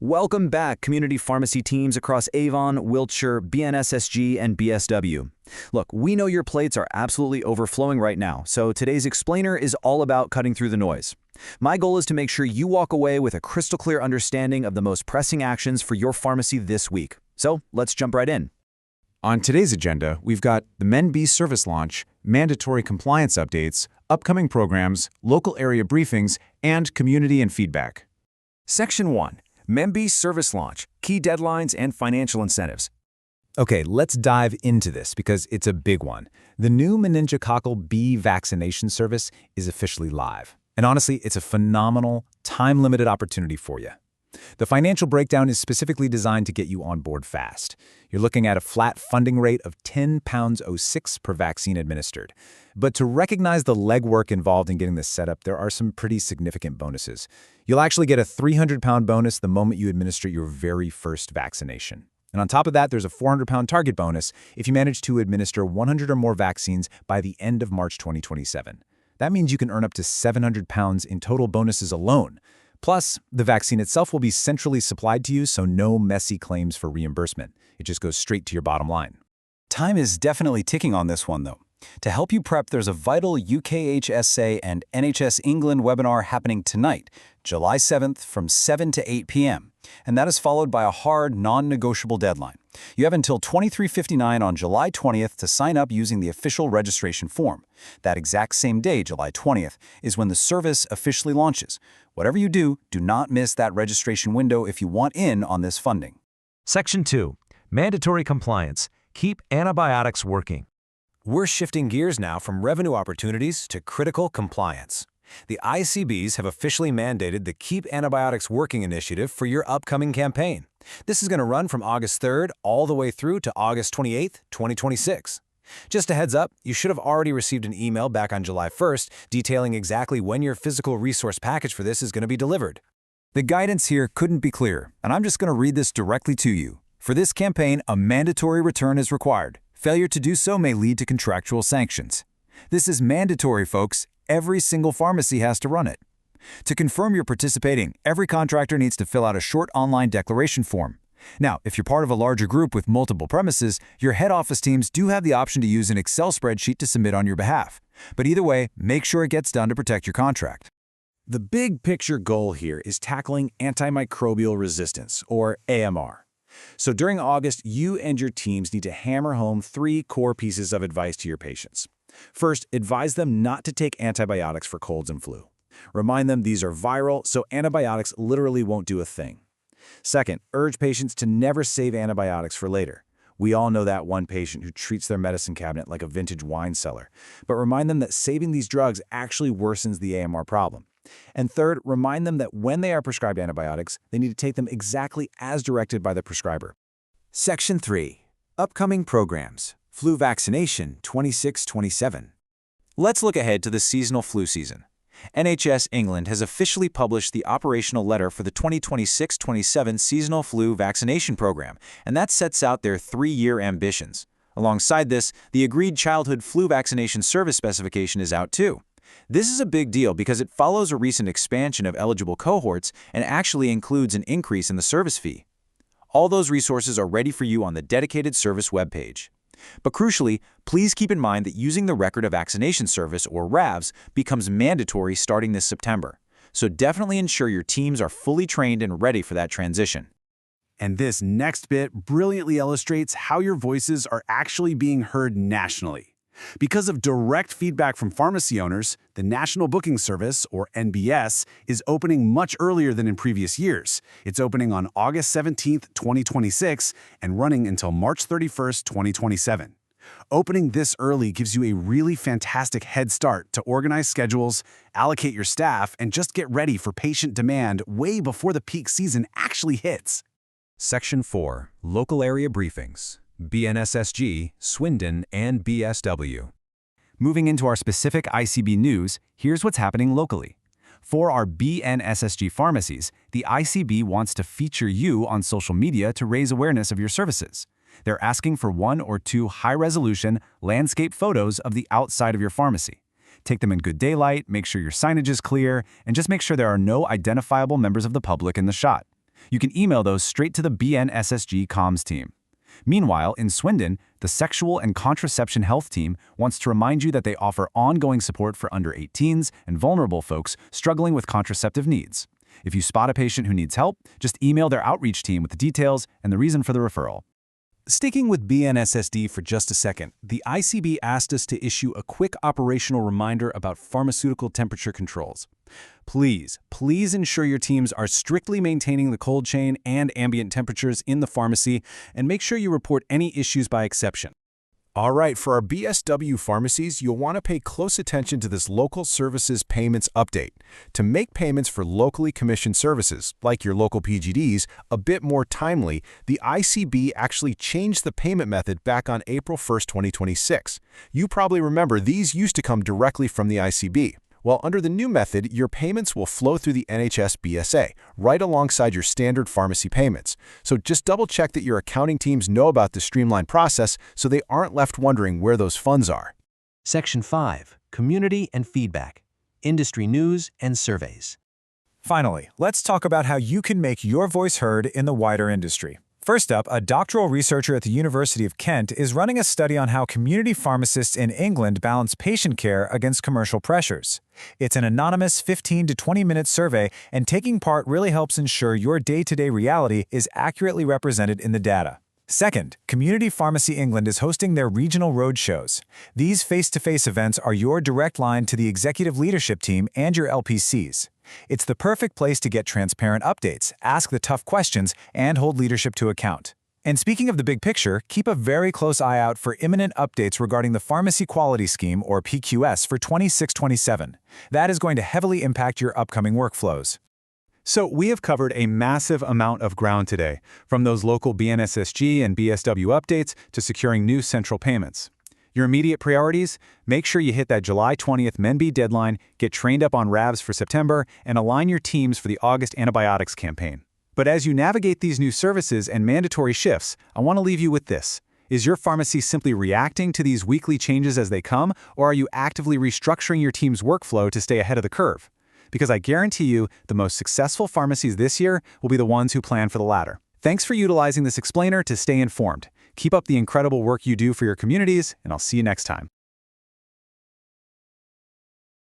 Welcome back, community pharmacy teams across Avon, Wiltshire, BNSSG, and BSW. Look, we know your plates are absolutely overflowing right now, so today's explainer is all about cutting through the noise. My goal is to make sure you walk away with a crystal clear understanding of the most pressing actions for your pharmacy this week. So let's jump right in. On today's agenda, we've got the MenB service launch, mandatory compliance updates, upcoming programs, local area briefings, and community and feedback. Section 1. MenB service launch, key deadlines and financial incentives. Okay, let's dive into this because it's a big one. The new meningococcal B vaccination service is officially live. And honestly, it's a phenomenal, time-limited opportunity for you. The financial breakdown is specifically designed to get you on board fast. You're looking at a flat funding rate of £10.06 per vaccine administered. But to recognize the legwork involved in getting this set up, there are some pretty significant bonuses. You'll actually get a £300 bonus the moment you administer your very first vaccination. And on top of that, there's a £400 target bonus if you manage to administer 100 or more vaccines by the end of March 2027. That means you can earn up to £700 in total bonuses alone. Plus, the vaccine itself will be centrally supplied to you, so no messy claims for reimbursement. It just goes straight to your bottom line. Time is definitely ticking on this one, though. To help you prep, there's a vital UKHSA and NHS England webinar happening tonight, July 7th from 7 to 8 p.m., and that is followed by a hard, non-negotiable deadline. You have until 23:59 on July 20th to sign up using the official registration form. That exact same day, July 20th, is when the service officially launches. Whatever you do, do not miss that registration window if you want in on this funding. Section 2. Mandatory compliance. Keep antibiotics working. We're shifting gears now from revenue opportunities to critical compliance. The ICBs have officially mandated the Keep Antibiotics Working initiative for your upcoming campaign. This is going to run from August 3rd all the way through to August 28th, 2026. Just a heads up, you should have already received an email back on July 1st detailing exactly when your physical resource package for this is going to be delivered. The guidance here couldn't be clearer, and I'm just going to read this directly to you. For this campaign, a mandatory return is required. Failure to do so may lead to contractual sanctions. This is mandatory, folks. Every single pharmacy has to run it. To confirm you're participating, every contractor needs to fill out a short online declaration form. Now, if you're part of a larger group with multiple premises, your head office teams do have the option to use an Excel spreadsheet to submit on your behalf. But either way, make sure it gets done to protect your contract. The big picture goal here is tackling antimicrobial resistance, or AMR. So during August, you and your teams need to hammer home 3 core pieces of advice to your patients. First, advise them not to take antibiotics for colds and flu. Remind them these are viral, so antibiotics literally won't do a thing. Second, urge patients to never save antibiotics for later. We all know that one patient who treats their medicine cabinet like a vintage wine cellar. But remind them that saving these drugs actually worsens the AMR problem. And third, remind them that when they are prescribed antibiotics, they need to take them exactly as directed by the prescriber. Section 3. Upcoming programs. Flu vaccination 26-27. Let's look ahead to the seasonal flu season. NHS England has officially published the operational letter for the 2026-27 seasonal flu vaccination program, and that sets out their 3-year ambitions. Alongside this, the agreed childhood flu vaccination service specification is out too. This is a big deal because it follows a recent expansion of eligible cohorts and actually includes an increase in the service fee. All those resources are ready for you on the dedicated service webpage. But crucially, please keep in mind that using the Record of Vaccination Service, or RAVS, becomes mandatory starting this September. So definitely ensure your teams are fully trained and ready for that transition. And this next bit brilliantly illustrates how your voices are actually being heard nationally. Because of direct feedback from pharmacy owners, the National Booking Service, or NBS, is opening much earlier than in previous years. It's opening on August 17, 2026, and running until March 31, 2027. Opening this early gives you a really fantastic head start to organize schedules, allocate your staff, and just get ready for patient demand way before the peak season actually hits. Section 4. Local area briefings. BNSSG, Swindon, and BSW. Moving into our specific ICB news, here's what's happening locally. For our BNSSG pharmacies, the ICB wants to feature you on social media to raise awareness of your services. They're asking for 1 or 2 high-resolution landscape photos of the outside of your pharmacy. Take them in good daylight, make sure your signage is clear, and just make sure there are no identifiable members of the public in the shot. You can email those straight to the BNSSG comms team. Meanwhile, in Swindon, the Sexual and Contraception Health Team wants to remind you that they offer ongoing support for under 18s and vulnerable folks struggling with contraceptive needs. If you spot a patient who needs help, just email their outreach team with the details and the reason for the referral. Sticking with BNSSD for just a second, the ICB asked us to issue a quick operational reminder about pharmaceutical temperature controls. Please ensure your teams are strictly maintaining the cold chain and ambient temperatures in the pharmacy, and make sure you report any issues by exception. All right, for our BSW pharmacies, you'll want to pay close attention to this Local Services Payments Update. To make payments for locally commissioned services, like your local PGDs, a bit more timely, the ICB actually changed the payment method back on April 1st, 2026. You probably remember these used to come directly from the ICB. Well, under the new method, your payments will flow through the NHS BSA, right alongside your standard pharmacy payments. So just double-check that your accounting teams know about the streamlined process so they aren't left wondering where those funds are. Section 5. Community and Feedback. Industry News and Surveys. Finally, let's talk about how you can make your voice heard in the wider industry. First up, a doctoral researcher at the University of Kent is running a study on how community pharmacists in England balance patient care against commercial pressures. It's an anonymous 15 to 20-minute survey, and taking part really helps ensure your day-to-day reality is accurately represented in the data. Second, Community Pharmacy England is hosting their regional roadshows. These face-to-face events are your direct line to the executive leadership team and your LPCs. It's the perfect place to get transparent updates, ask the tough questions, and hold leadership to account. And speaking of the big picture, keep a very close eye out for imminent updates regarding the Pharmacy Quality Scheme, or PQS, for 26-27. That is going to heavily impact your upcoming workflows. So we have covered a massive amount of ground today, from those local BNSSG and BSW updates to securing new central payments. Your immediate priorities? Make sure you hit that July 20th MENB deadline, get trained up on RAVs for September, and align your teams for the August antibiotics campaign. But as you navigate these new services and mandatory shifts, I want to leave you with this. Is your pharmacy simply reacting to these weekly changes as they come, or are you actively restructuring your team's workflow to stay ahead of the curve? Because I guarantee you, the most successful pharmacies this year will be the ones who plan for the latter. Thanks for utilizing this explainer to stay informed. Keep up the incredible work you do for your communities, and I'll see you next time.